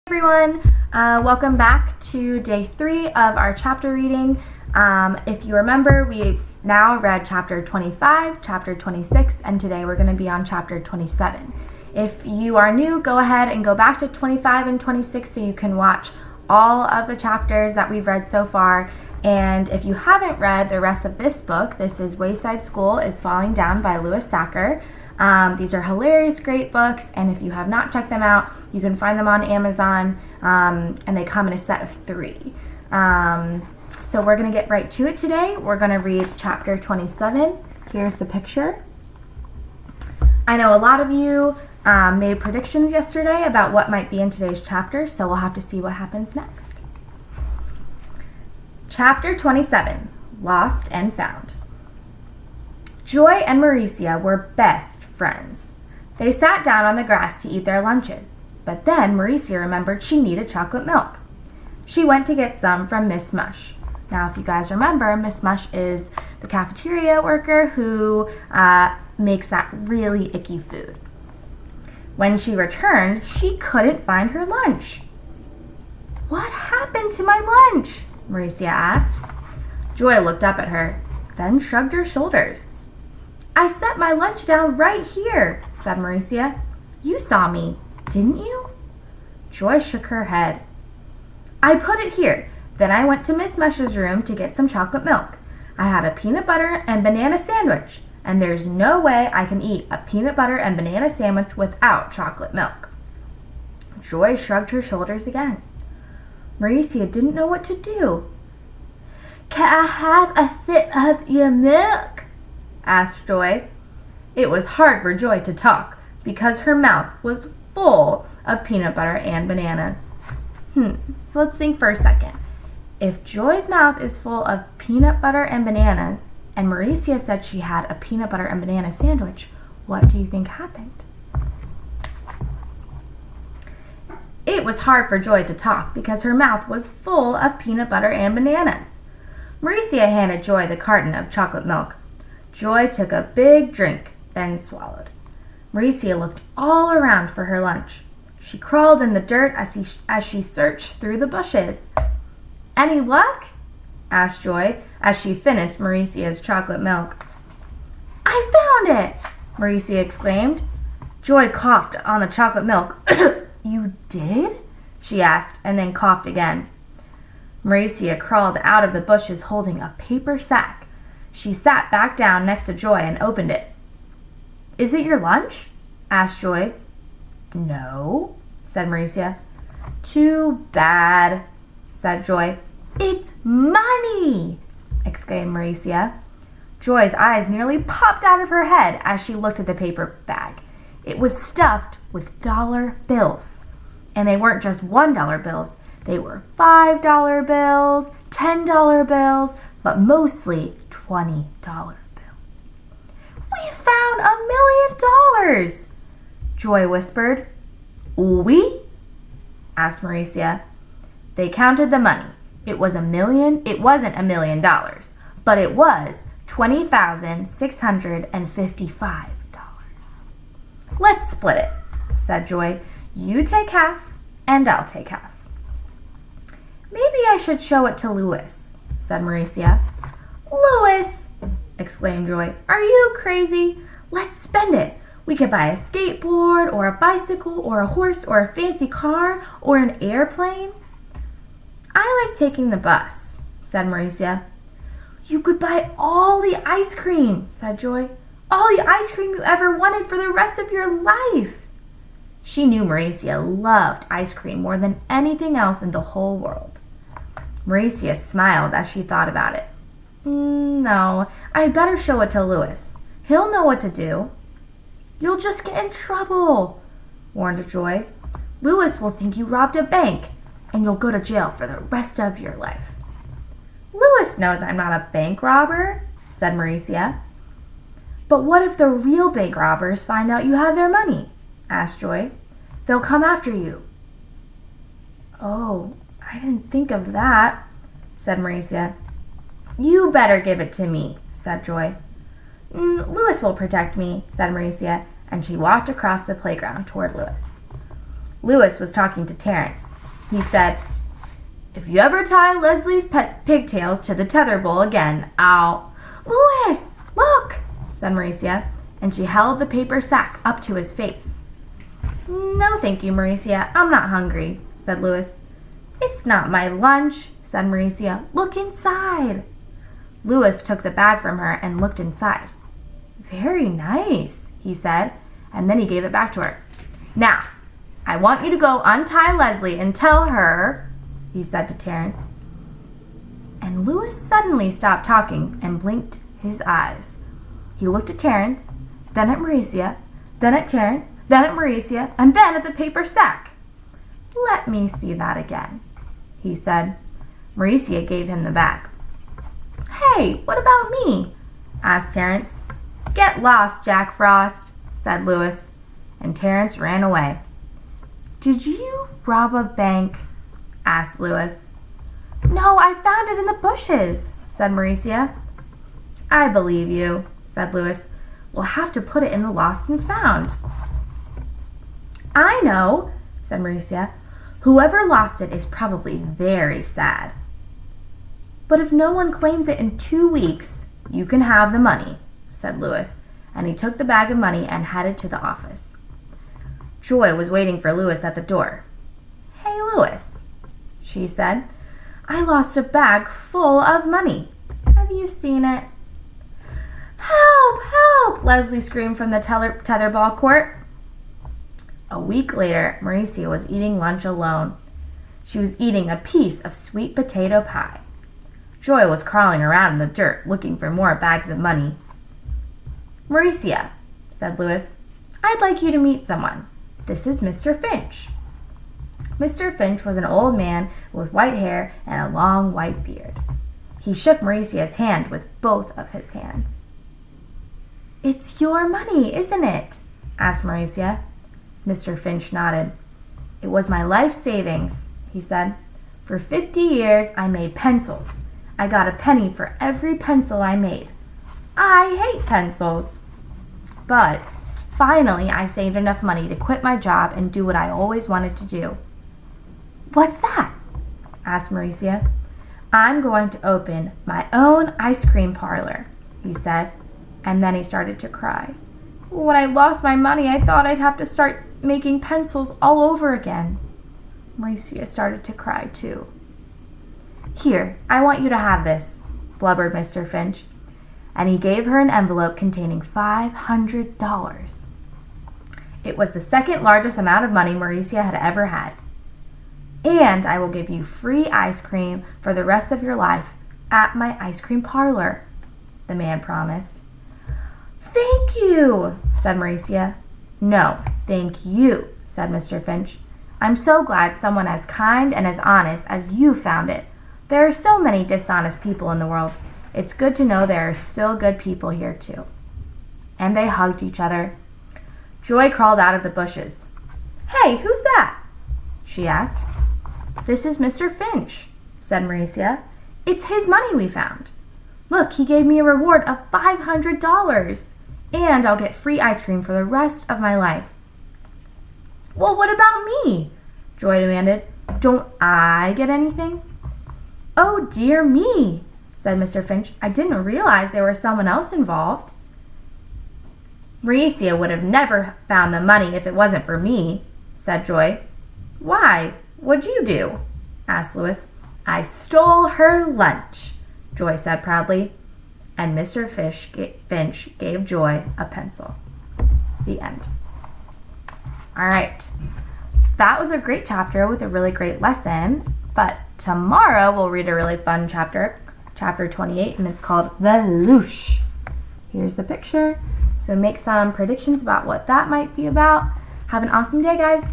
Everyone, welcome back to day 3 of our chapter reading. If you remember, we've now read chapter 25, chapter 26, and today we're going to be on chapter 27. If you are new, go ahead and go back to 25 and 26 so you can watch all of the chapters that we've read so far. And if you haven't read the rest of this book, this is Wayside School is Falling Down by Sachar. These are hilarious, great books, and if you have not checked them out, you can find them on Amazon, and they come in a set of 3. So we're going to get right to it today. We're going to read chapter 27. Here's the picture. I know a lot of you made predictions yesterday about what might be in today's chapter, so we'll have to see what happens next. Chapter 27, Lost and Found. Joy and Mauricia were best friends. They sat down on the grass to eat their lunches, but then Mauricia remembered she needed chocolate milk. She went to get some from Miss Mush. Now, if you guys remember, Miss Mush is the cafeteria worker who makes that really icky food. When she returned, she couldn't find her lunch. "What happened to my lunch?" Mauricia asked. Joy looked up at her, then shrugged her shoulders. "I set my lunch down right here," said Mauricia. "You saw me, didn't you?" Joy shook her head. "I put it here. Then I went to Miss Mush's room to get some chocolate milk. I had a peanut butter and banana sandwich, and there's no way I can eat a peanut butter and banana sandwich without chocolate milk." Joy shrugged her shoulders again. Mauricia didn't know what to do. "Can I have a sip of your milk?" asked Joy. It was hard for Joy to talk because her mouth was full of peanut butter and bananas. So let's think for a second. If Joy's mouth is full of peanut butter and bananas, and Mauricia said she had a peanut butter and banana sandwich, what do you think happened? It was hard for Joy to talk because her mouth was full of peanut butter and bananas. Mauricia handed Joy the carton of chocolate milk. Joy took a big drink, then swallowed. Mauricia looked all around for her lunch. She crawled in the dirt as she searched through the bushes. "Any luck?" asked Joy as she finished Mauricia's chocolate milk. "I found it!" Mauricia exclaimed. Joy coughed on the chocolate milk. "You did?" she asked, and then coughed again. Mauricia crawled out of the bushes holding a paper sack. She sat back down next to Joy and opened it. "Is it your lunch?" asked Joy. "No," said Mauricia. "Too bad," said Joy. "It's money!" exclaimed Mauricia. Joy's eyes nearly popped out of her head as she looked at the paper bag. It was stuffed with dollar bills. And they weren't just $1 bills. They were $5 bills, $10 bills, but mostly $20 bills. "We found $1 million!" Joy whispered. "We?" asked Mauricia. They counted the money. It wasn't $1 million, but it was $20,655. "Let's split it," said Joy. "You take half, and I'll take half." "Maybe I should show it to Louis," said Mauricia. "Louis!" exclaimed Joy. "Are you crazy? Let's spend it. We could buy a skateboard, or a bicycle, or a horse, or a fancy car, or an airplane." "I like taking the bus," said Mauricia. "You could buy all the ice cream," said Joy. "All the ice cream you ever wanted for the rest of your life." She knew Mauricia loved ice cream more than anything else in the whole world. Mauricia smiled as she thought about it. "No, I'd better show it to Louis. He'll know what to do." "You'll just get in trouble," warned Joy. "Louis will think you robbed a bank, and you'll go to jail for the rest of your life." "Louis knows I'm not a bank robber," said Mauricia. "But what if the real bank robbers find out you have their money?" asked Joy. "They'll come after you." "Oh, I didn't think of that," said Mauricia. "You better give it to me," said Joy. "Louis will protect me," said Mauricia, and she walked across the playground toward Louis. Louis was talking to Terrence. He said, "If you ever tie Leslie's pigtails to the tether bowl again, I'll—" "Louis, look," said Mauricia, and she held the paper sack up to his face. "No, thank you, Mauricia. I'm not hungry," said Louis. "It's not my lunch," said Mauricia. "Look inside." Louis took the bag from her and looked inside. "Very nice," he said, and then he gave it back to her. "Now, I want you to go untie Leslie and tell her," he said to Terrence. And Louis suddenly stopped talking and blinked his eyes. He looked at Terrence, then at Mauricia, then at Terrence, then at Mauricia, and then at the paper sack. "Let me see that again," he said. Mauricia gave him the bag. "Hey, what about me?" asked Terrence. "Get lost, Jack Frost," said Louis, and Terrence ran away. "Did you rob a bank?" asked Louis. "No, I found it in the bushes," said Mauricia. "I believe you," said Louis. "We'll have to put it in the lost and found." "I know," said Mauricia. "Whoever lost it is probably very sad." "But if no one claims it in 2 weeks, you can have the money," said Louis, and he took the bag of money and headed to the office. Joy was waiting for Louis at the door. "Hey, Louis," she said, "I lost a bag full of money. Have you seen it?" "Help! Help!" Leslie screamed from the tetherball court. A week later, Mauricia was eating lunch alone. She was eating a piece of sweet potato pie. Joy was crawling around in the dirt looking for more bags of money. "Mauricia," said Louis, "I'd like you to meet someone. This is Mr. Finch." Mr. Finch was an old man with white hair and a long white beard. He shook Mauricia's hand with both of his hands. "It's your money, isn't it?" asked Mauricia. Mr. Finch nodded. "It was my life savings," he said. "For 50 years I made pencils. I got a penny for every pencil I made. I hate pencils. But finally I saved enough money to quit my job and do what I always wanted to do." "What's that?" asked Mauricia. "I'm going to open my own ice cream parlor," he said, and then he started to cry. "When I lost my money, I thought I'd have to start making pencils all over again." Mauricia started to cry too. "Here, I want you to have this," blubbered Mr. Finch, and he gave her an envelope containing $500. It was the second largest amount of money Mauricia had ever had. "And I will give you free ice cream for the rest of your life at my ice cream parlor," the man promised. "Thank you," said Mauricia. "No, thank you," said Mr. Finch. "I'm so glad someone as kind and as honest as you found it. There are so many dishonest people in the world. It's good to know there are still good people here too." And they hugged each other. Joy crawled out of the bushes. "Hey, who's that?" she asked. "This is Mr. Finch," said Mauricia. "It's his money we found. Look, he gave me a reward of $500, and I'll get free ice cream for the rest of my life." "Well, what about me?" Joy demanded. "Don't I get anything?" "Oh, dear me," said Mr. Finch. "I didn't realize there was someone else involved." "Mauricia would have never found the money if it wasn't for me," said Joy. "Why? What'd you do?" asked Louis. "I stole her lunch," Joy said proudly. And Mr. Finch gave Joy a pencil. The end. All right. That was a great chapter with a really great lesson. But tomorrow we'll read a really fun chapter, chapter 28, and it's called Velouche. Here's the picture. So make some predictions about what that might be about. Have an awesome day, guys.